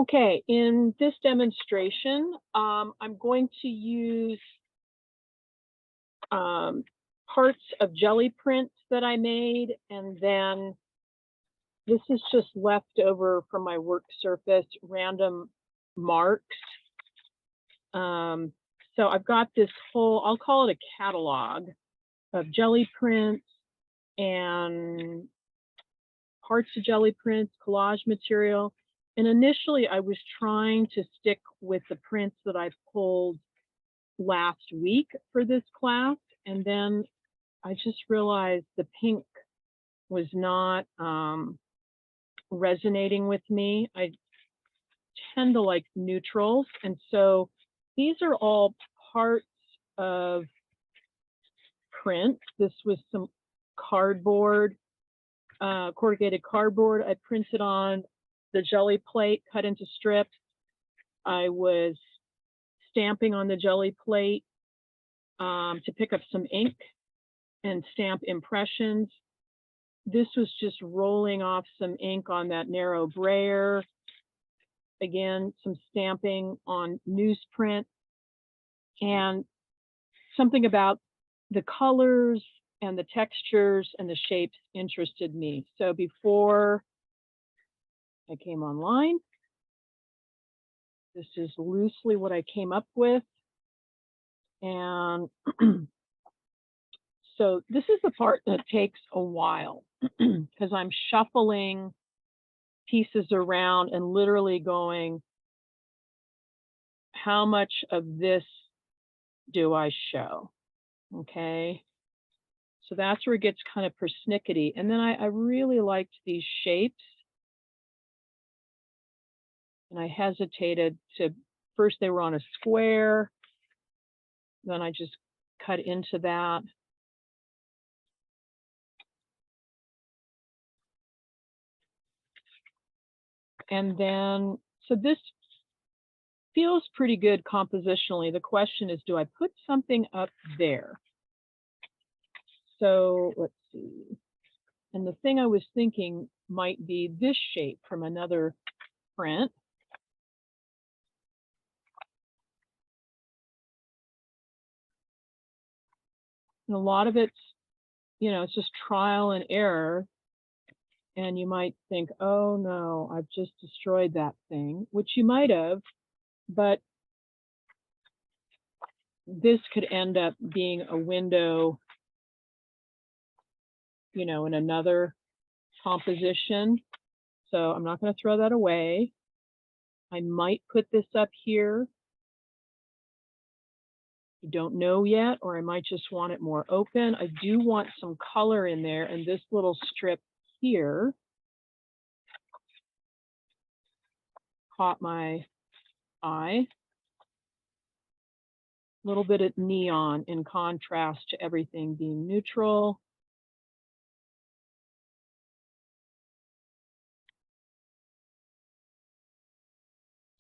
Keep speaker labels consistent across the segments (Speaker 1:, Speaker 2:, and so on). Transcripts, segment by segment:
Speaker 1: Okay, in this demonstration, I'm going to use parts of Gelli Prints that I made, and then this is just leftover from my work surface, random marks. So I've got this whole, I'll call it a catalog of Gelli Prints and parts of Gelli Prints, collage material. And initially I was trying to stick with the prints that I pulled last week for this class. And then I just realized the pink was not resonating with me. I tend to like neutrals. And so these are all parts of print. This was some cardboard, corrugated cardboard I printed on the Gelli plate, cut into strips. I was stamping on the Gelli plate to pick up some ink and stamp impressions. This was just rolling off some ink on that narrow brayer. Again, some stamping on newsprint, and something about the colors and the textures and the shapes interested me. So before I came online, this is loosely what I came up with. And so this is the part that takes a while because I'm shuffling pieces around and literally going, how much of this do I show? Okay. So that's where it gets kind of persnickety. And then I really liked these shapes. And I hesitated to, first they were on a square. Then I just cut into that. And then, so this feels pretty good compositionally. The question is, do I put something up there? So let's see. And the thing I was thinking might be this shape from another print. And a lot of it's, it's just trial and error. And you might think, oh no, I've just destroyed that thing, which you might have, but this could end up being a window, in another composition. So I'm not going to throw that away. I might put this up here. I don't know yet, or I might just want it more open. I do want some color in there, and this little strip here caught my eye. A little bit of neon in contrast to everything being neutral.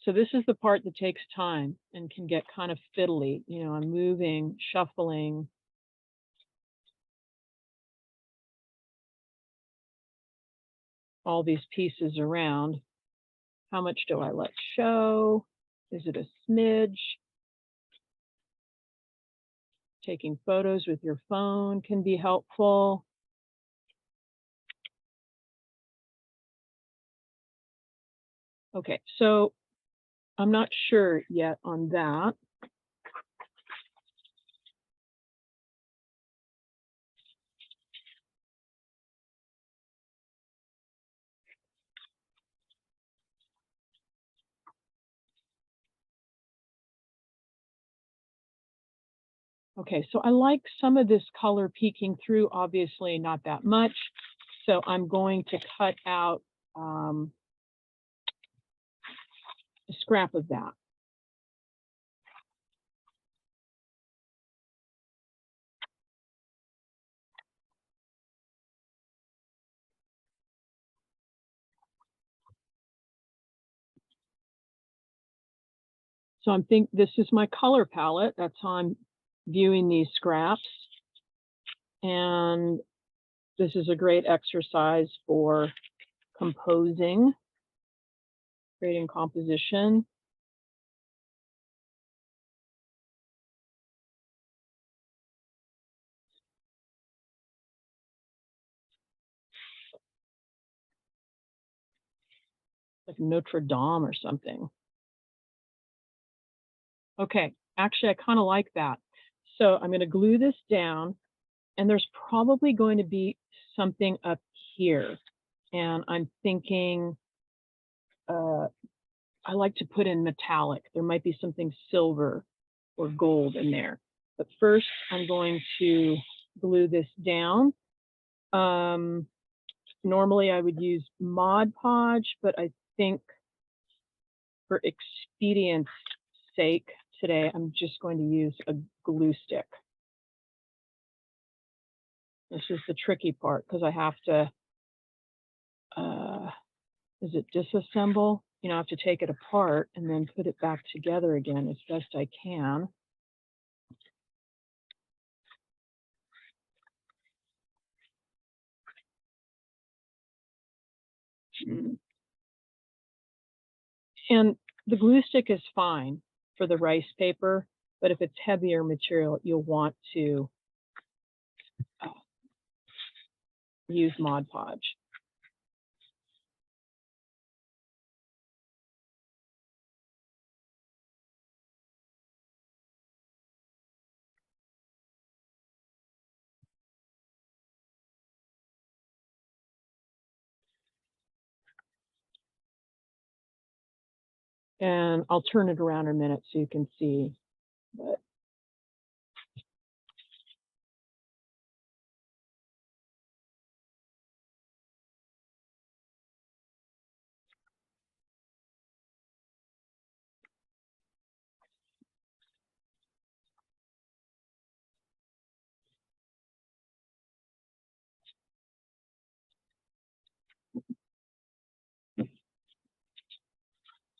Speaker 1: So this is the part that takes time and can get kind of fiddly. I'm moving, shuffling. All these pieces around. How much do I let show? Is it a smidge? Taking photos with your phone can be helpful. Okay, so I'm not sure yet on that. Okay, so I like some of this color peeking through, obviously not that much. So I'm going to cut out a scrap of that. So I'm thinking this is my color palette. That's how I'm viewing these scraps. And this is a great exercise for composing. creating composition. Like Notre Dame or something. Okay, actually, I kind of like that. So I'm going to glue this down, and there's probably going to be something up here. And I'm thinking I like to put in metallic. There might be something silver or gold in there. But first, I'm going to glue this down. Normally, I would use Mod Podge, but I think for expedience sake today, I'm just going to use a glue stick. This is the tricky part because I have to, is it disassemble? You know, I have to take it apart and then put it back together again as best I can. And the glue stick is fine for the rice paper, but if it's heavier material, you'll want to use Mod Podge. And I'll turn it around in a minute so you can see. But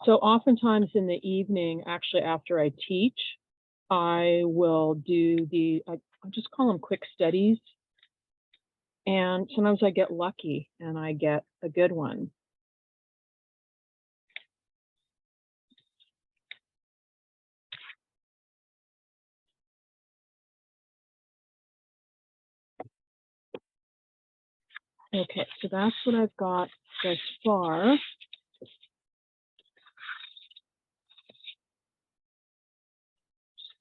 Speaker 1: so oftentimes in the evening, actually after I teach, I will do I just call them quick studies. And sometimes I get lucky and I get a good one. Okay, so that's what I've got thus far.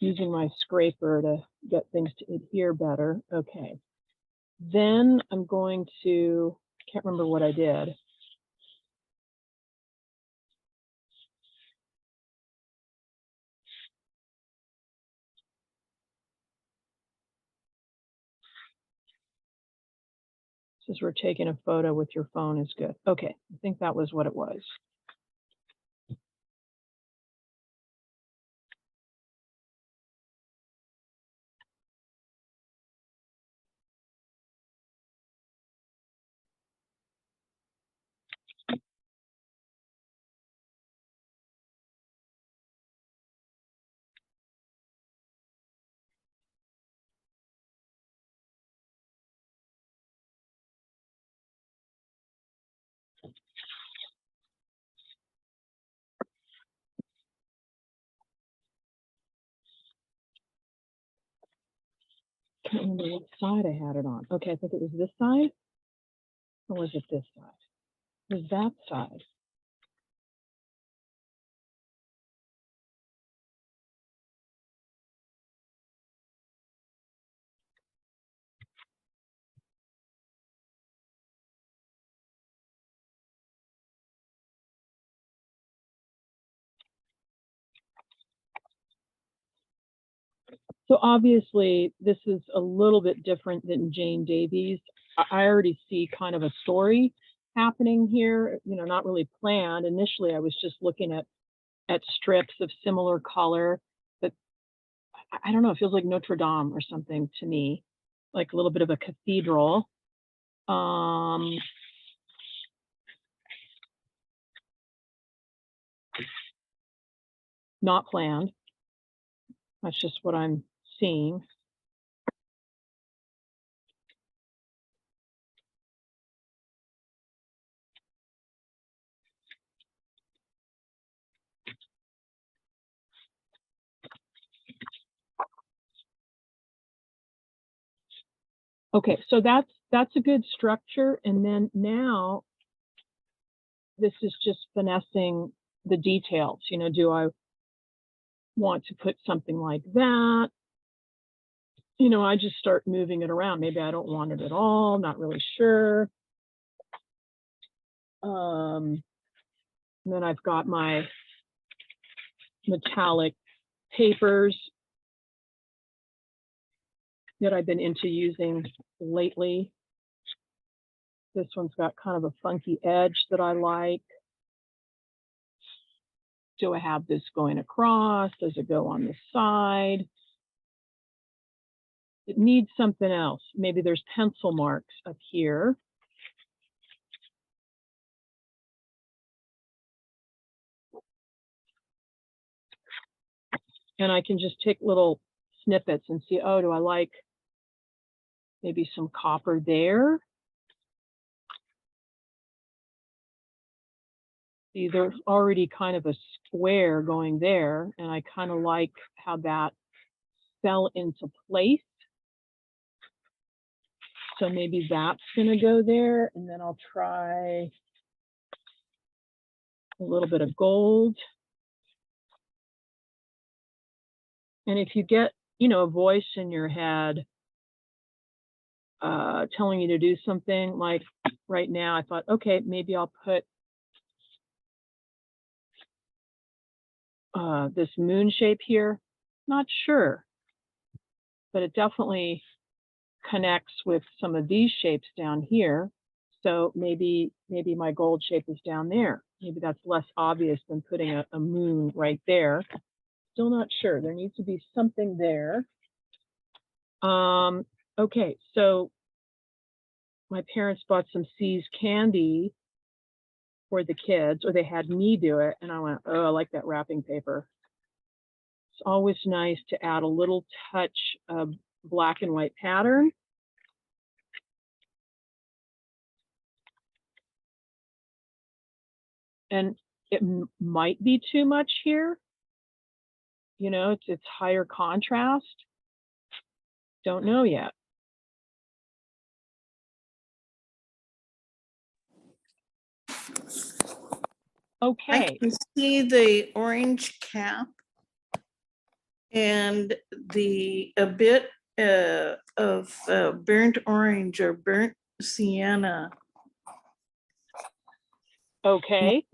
Speaker 1: Using my scraper to get things to adhere better. Okay. Then I'm going to, I can't remember what I did. Since we're taking a photo with your phone is good. Okay, I think that was what it was. Can't remember what side I had it on. Okay, I think it was this side. Or was it this side? It was that side. So obviously this is a little bit different than Jane Davies. I already see kind of a story happening here, you know, not really planned. Initially, I was just looking at strips of similar color, but I don't know, it feels like Notre Dame or something to me, like a little bit of a cathedral. Not planned. That's just what I'm seeing. Okay, so that's a good structure. And then now this is just finessing the details. You know, do I want to put something like that? You know, I just start moving it around. Maybe I don't want it at all, not really sure. And then I've got my metallic papers that I've been into using lately. This one's got kind of a funky edge that I like. Do I have this going across? Does it go on the side? It needs something else. Maybe there's pencil marks up here. And I can just take little snippets and see, oh, do I like maybe some copper there? See, there's already kind of a square going there, and I kind of like how that fell into place. So maybe that's gonna go there, and then I'll try a little bit of gold. And if you get, you know, a voice in your head telling you to do something, like right now, I thought, okay, maybe I'll put this moon shape here. Not sure, but it definitely connects with some of these shapes down here. So maybe my gold shape is down there. Maybe that's less obvious than putting a moon right there. Still not sure. There needs to be something there. Okay, so my parents bought some C's candy for the kids, or they had me do it, and I went, oh, I like that wrapping paper. It's always nice to add a little touch of black and white pattern. And it might be too much here. You know, it's higher contrast. Don't know yet. Okay.
Speaker 2: I can see the orange cap and a bit of burnt orange or burnt sienna
Speaker 1: Okay.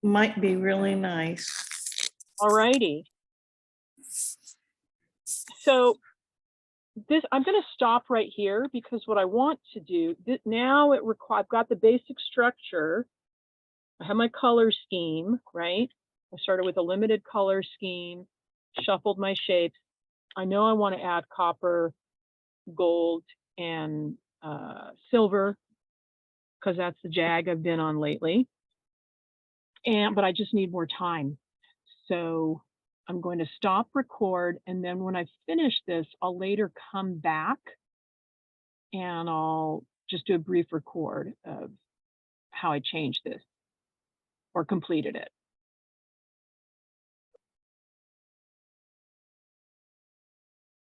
Speaker 2: might be really nice.
Speaker 1: All righty. So this, I'm going to stop right here because what I want to do now, I've got the basic structure. I have my color scheme, right? I started with a limited color scheme, shuffled my shapes. I know I want to add copper, gold, and silver because that's the jag I've been on lately. But I just need more time. So I'm going to stop record, and then when I finish this, I'll later come back and I'll just do a brief record of how I changed this or completed it.